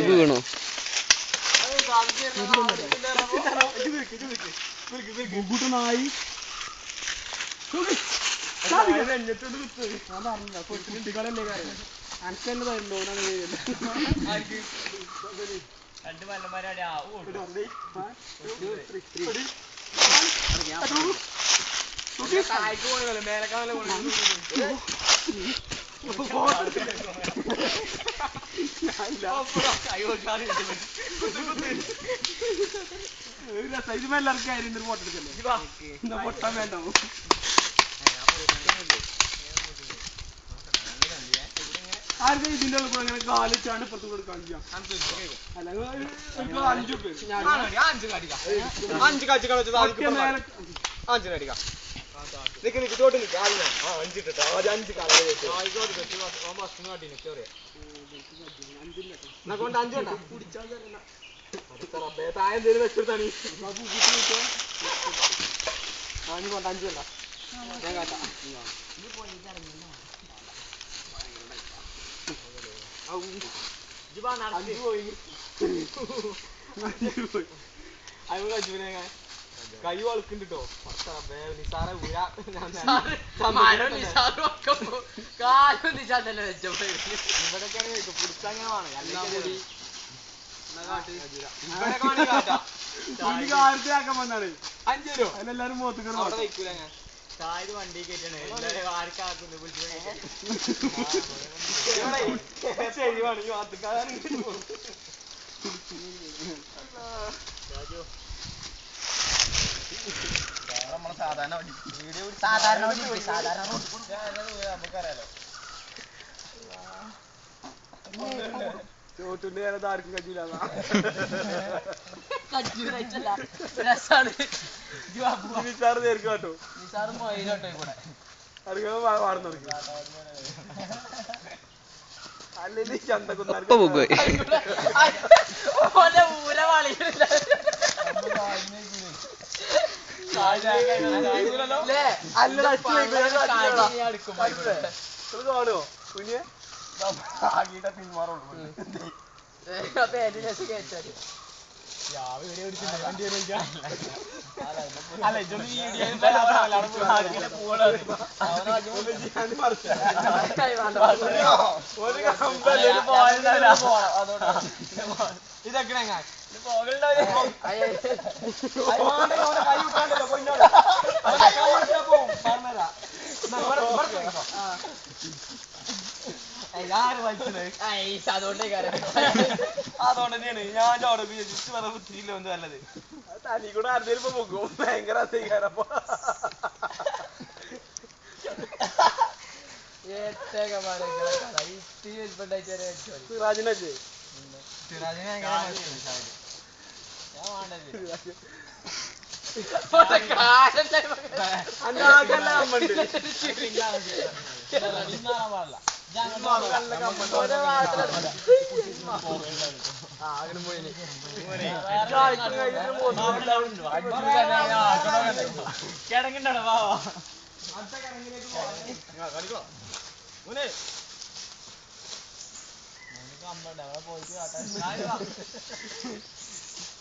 വീണോ നായി കുട്ടികളല്ലേ കാര്യം അനക്കന്നെ തരുന്നോ രണ്ട് മല്ലന്മാരാടി മേലക്കാല ഇത് എല്ലാവർക്കും ആയിരുന്നു പൊട്ടെടുക്കല്ലേ പൊട്ടാൻ വേണ്ടാവും ആർക്കും ഇതിന്റെ ഉള്ളിൽ അങ്ങനെ കാലിച്ചാണ്ട് ഇപ്പുറത്ത് കൊടുക്കാൻ ചെയ്യാം അല്ലെങ്കിൽ 5 പേര് 5 കാഴ്ച നിക്ക് തോട്ട് നിൽക്ക 5 ഇട്ടിട്ടോ 5 കാലം കൊണ്ട് 5 വേണ്ട താഴെ എന്തേലും വെച്ചെടുത്താണ് കൊണ്ട് 5 വേണ്ട ഞാൻ കാട്ടാം കൈ വളക്കുന്നുണ്ടോ നിസാറെ ആക്കാൻ വന്നാണ് 5 രൂപ അതിലെല്ലാരും മോത്തുകൾ വയ്ക്കൂല ഞാൻ താഴെ വണ്ടി കയറ്റണേ എല്ലാരും ആർക്കാക്കുന്നു ശരിയാണ് ഈ വാത്തുകാരാണ് നമ്മളെ സാധാരണ നമുക്കറിയാലോ ചോട്ടിന്റെ നേരത്തെ ആർക്കും കഴിച്ചില്ല നേർക്ക് കേട്ടോ പാടുന്നു അല്ലെങ്കിൽ ചന്തക്കുന്നാർ കാണുമോ കുഞ്ഞെ ആകിട്ട് പിന്മാറുള്ളൂ അല്ല ഇതൊന്നും ഇതൊക്കെ അതുകൊണ്ട് തന്നെയാണ് ഞാൻ അവിടെ വിചാരിച്ചു വന്ന ബുദ്ധിയില്ല ഒന്നും നല്ലത് തനി കൂടെ ആരുന്നേലും പോകും ഭയങ്കര അസഹിക്കാരപ്പോ സിറാജിനല്ലേ കിടങ്ങണ്ടോ വാവോ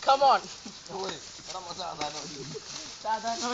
Come on. സാധാരണ